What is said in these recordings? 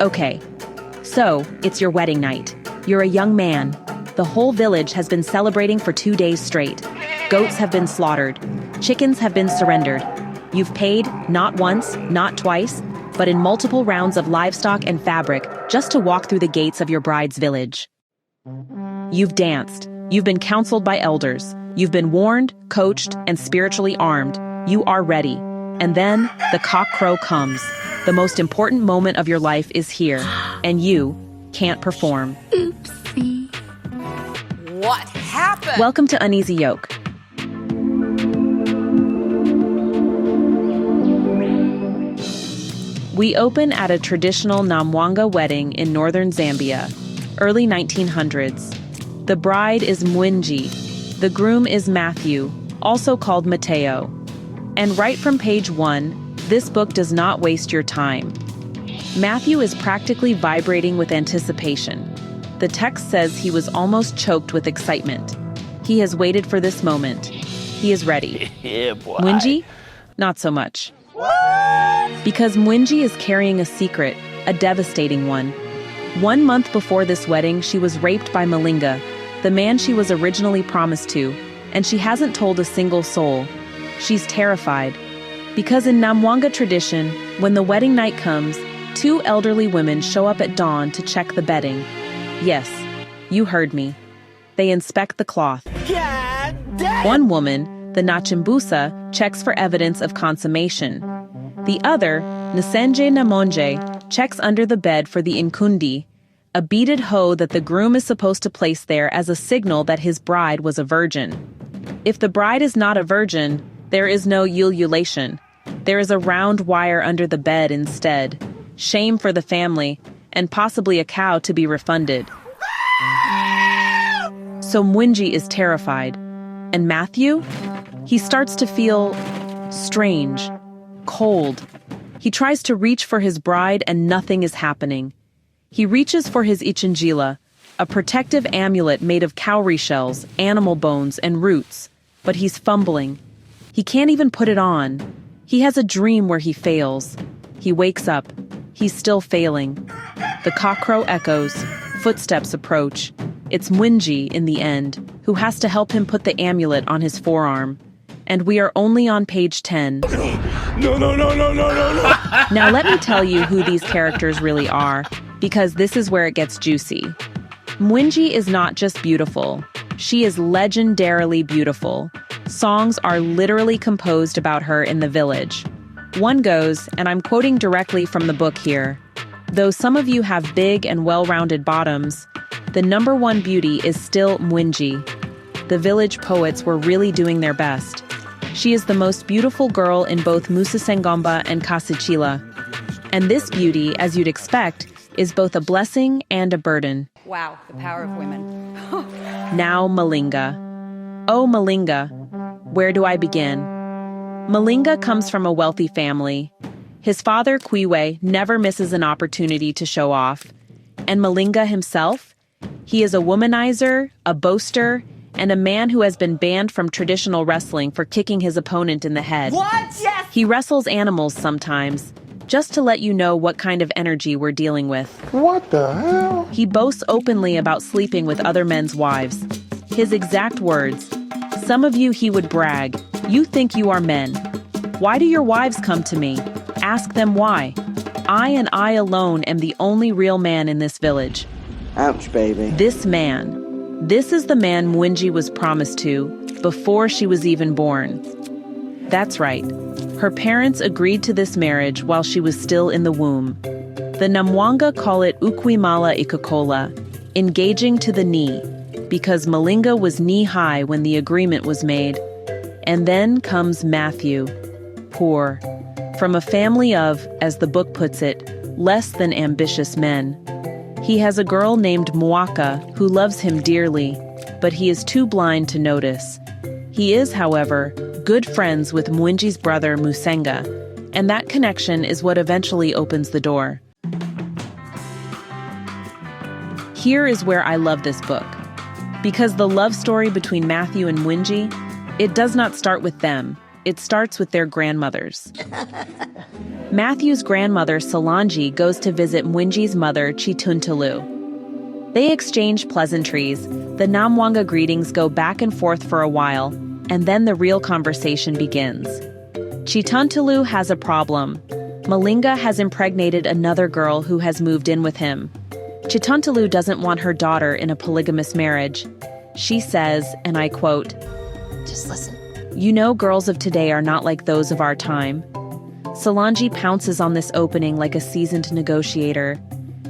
Okay, so it's your wedding night. You're a young man. The whole village has been celebrating for 2 days straight. Goats have been slaughtered. Chickens have been surrendered. You've paid, not once, not twice, but in multiple rounds of livestock and fabric just to walk through the gates of your bride's village. You've danced. You've been counseled by elders. You've been warned, coached, and spiritually armed. You are ready. And then the cock crow comes. The most important moment of your life is here, and you can't perform. Oopsie. What happened? Welcome to Uneasy Yoke. We open at a traditional Namwanga wedding in northern Zambia, early 1900s. The bride is Mwinji. The groom is Matthew, also called Mateo. And right from page 1, this book does not waste your time. Matthew is practically vibrating with anticipation. The text says he was almost choked with excitement. He has waited for this moment. He is ready. Yeah, boy. Mwinji? Not so much. Because Mwinji is carrying a secret, a devastating one. 1 month before this wedding, she was raped by Malinga, the man she was originally promised to, and she hasn't told a single soul. She's terrified. Because in Namwanga tradition, when the wedding night comes, 2 elderly women show up at dawn to check the bedding. Yes, you heard me. They inspect the cloth. One woman, the Nachimbusa, checks for evidence of consummation. The other, Nsenje Namonje, checks under the bed for the inkundi, a beaded hoe that the groom is supposed to place there as a signal that his bride was a virgin. If the bride is not a virgin, there is no ululation. There is a round wire under the bed instead. Shame for the family, and possibly a cow to be refunded. So Mwinji is terrified. And Matthew? He starts to feel strange, cold. He tries to reach for his bride and nothing is happening. He reaches for his ichinjila, a protective amulet made of cowrie shells, animal bones, and roots, but he's fumbling. He can't even put it on. He has a dream where he fails. He wakes up. He's still failing. The cockcrow echoes. Footsteps approach. It's Mwinji, in the end, who has to help him put the amulet on his forearm. And we are only on page 10. No. Now let me tell you who these characters really are, because this is where it gets juicy. Mwinji is not just beautiful. She is legendarily beautiful. Songs are literally composed about her in the village. One goes, and I'm quoting directly from the book here, "Though some of you have big and well-rounded bottoms, the number one beauty is still Mwinji." The village poets were really doing their best. She is the most beautiful girl in both Musasengomba and Kasichila. And this beauty, as you'd expect, is both a blessing and a burden. Wow, the power of women. Now Malinga. Oh, Malinga. Where do I begin? Malinga comes from a wealthy family. His father, Kwiwe, never misses an opportunity to show off. And Malinga himself? He is a womanizer, a boaster, and a man who has been banned from traditional wrestling for kicking his opponent in the head. What? Yes! He wrestles animals sometimes, just to let you know what kind of energy we're dealing with. What the hell? He boasts openly about sleeping with other men's wives. His exact words, "Some of you," he would brag, "you think you are men. Why do your wives come to me? Ask them why. I and I alone am the only real man in this village." Ouch, baby. This is the man Mwinji was promised to before she was even born. That's right. Her parents agreed to this marriage while she was still in the womb. The Namwanga call it ukwimala ikakola, engaging to the knee, because Malinga was knee-high when the agreement was made. And then comes Matthew, poor, from a family of, as the book puts it, less than ambitious men. He has a girl named Mwaka who loves him dearly, but he is too blind to notice. He is, however, good friends with Mwinji's brother Musenga, and that connection is what eventually opens the door. Here is where I love this book. Because the love story between Matthew and Mwinji, it does not start with them. It starts with their grandmothers. Matthew's grandmother, Solange, goes to visit Mwinji's mother, Chituntulu. They exchange pleasantries, the Namwanga greetings go back and forth for a while, and then the real conversation begins. Chituntulu has a problem. Malinga has impregnated another girl who has moved in with him. Chituntulu doesn't want her daughter in a polygamous marriage. She says, and I quote, Just listen. "You know, girls of today are not like those of our time." Solange pounces on this opening like a seasoned negotiator.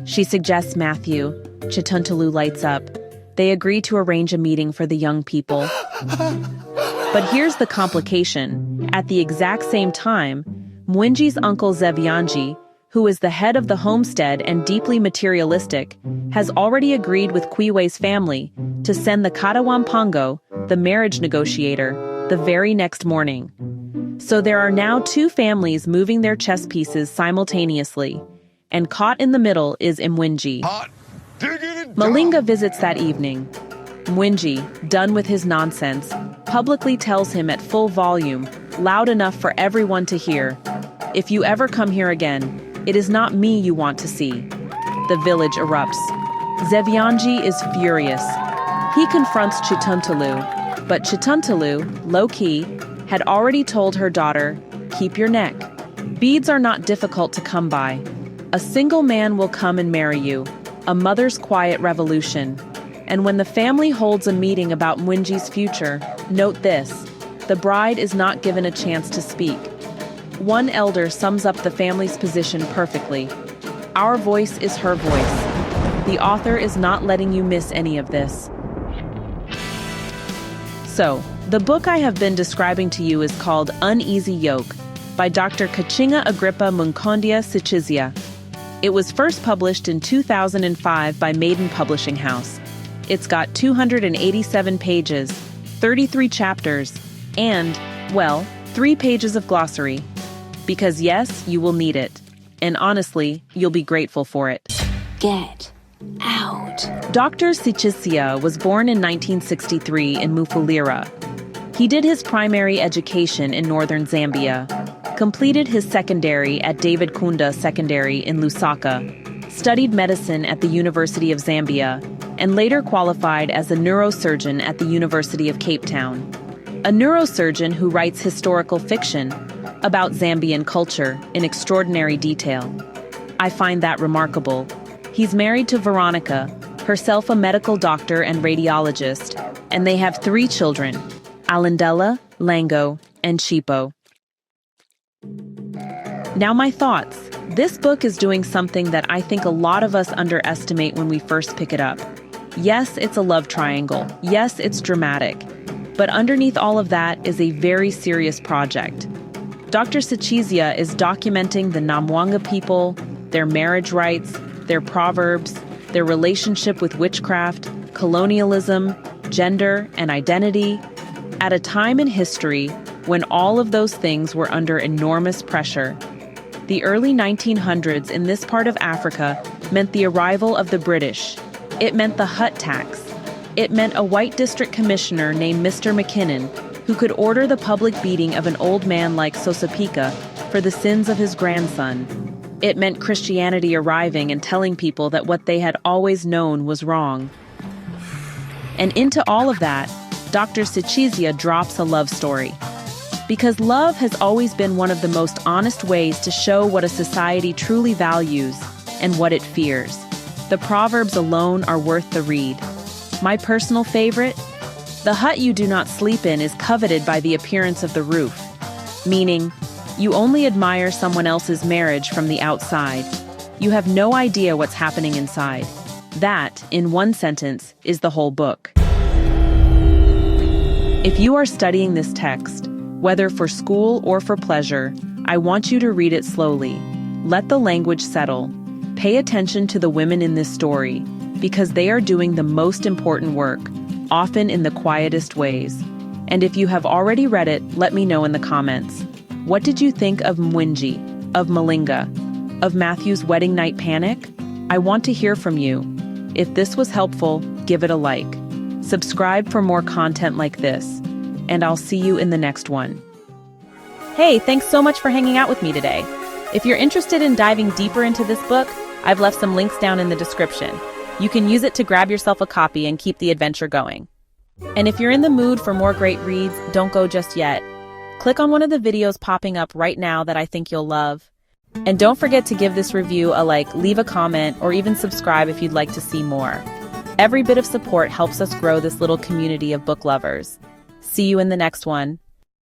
She suggests Matthew. Chituntulu lights up. They agree to arrange a meeting for the young people. But here's the complication. At the exact same time, Mwinji's uncle Zevianji, who is the head of the homestead and deeply materialistic, has already agreed with Kwiwe's family to send the Katawampango, the marriage negotiator, the very next morning. So there are now two families moving their chess pieces simultaneously, and caught in the middle is Mwinji. Malinga visits that evening. Mwinji, done with his nonsense, publicly tells him at full volume, loud enough for everyone to hear, "If you ever come here again, it is not me you want to see." The village erupts. Zevianji is furious. He confronts Chituntulu, but Chituntulu, low-key, had already told her daughter, "Keep your neck. Beads are not difficult to come by. A single man will come and marry you, a mother's quiet revolution." And when the family holds a meeting about Mwinji's future, note this, the bride is not given a chance to speak. One elder sums up the family's position perfectly. "Our voice is her voice. The author is not letting you miss any of this." So, the book I have been describing to you is called Uneasy Yoke by Dr. Kachinga Sichizya. It was first published in 2005 by Maiden Publishing House. It's got 287 pages, 33 chapters, and, well, 3 pages of glossary. Because yes, you will need it. And honestly, you'll be grateful for it. Get out. Dr. Sichizya was born in 1963 in Mufulira. He did his primary education in northern Zambia, completed his secondary at David Kunda Secondary in Lusaka, studied medicine at the University of Zambia, and later qualified as a neurosurgeon at the University of Cape Town. A neurosurgeon who writes historical fiction about Zambian culture in extraordinary detail. I find that remarkable. He's married to Veronica, herself a medical doctor and radiologist, and they have 3 children, Alindela, Lango, and Chipo. Now my thoughts. This book is doing something that I think a lot of us underestimate when we first pick it up. Yes, it's a love triangle. Yes, it's dramatic. But underneath all of that is a very serious project. Dr. Sichizya is documenting the Namwanga people, their marriage rights, their proverbs, their relationship with witchcraft, colonialism, gender, and identity, at a time in history when all of those things were under enormous pressure. The early 1900s in this part of Africa meant the arrival of the British. It meant the hut tax. It meant a white district commissioner named Mr. McKinnon, who could order the public beating of an old man like Sosapika for the sins of his grandson. It meant Christianity arriving and telling people that what they had always known was wrong. And into all of that, Dr. Sichizya drops a love story. Because love has always been one of the most honest ways to show what a society truly values and what it fears. The proverbs alone are worth the read. My personal favorite? The hut you do not sleep in is coveted by the appearance of the roof, meaning you only admire someone else's marriage from the outside. You have no idea what's happening inside. That, in one sentence, is the whole book. If you are studying this text, whether for school or for pleasure, I want you to read it slowly. Let the language settle. Pay attention to the women in this story, because they are doing the most important work, often in the quietest ways. And if you have already read it, let me know in the comments. What did you think of Mwinji, of Malinga, of Matthew's wedding night panic? I want to hear from you. If this was helpful, give it a like. Subscribe for more content like this, and I'll see you in the next one. Hey, thanks so much for hanging out with me today. If you're interested in diving deeper into this book, I've left some links down in the description. You can use it to grab yourself a copy and keep the adventure going. And if you're in the mood for more great reads, don't go just yet. Click on one of the videos popping up right now that I think you'll love. And don't forget to give this review a like, leave a comment, or even subscribe if you'd like to see more. Every bit of support helps us grow this little community of book lovers. See you in the next one.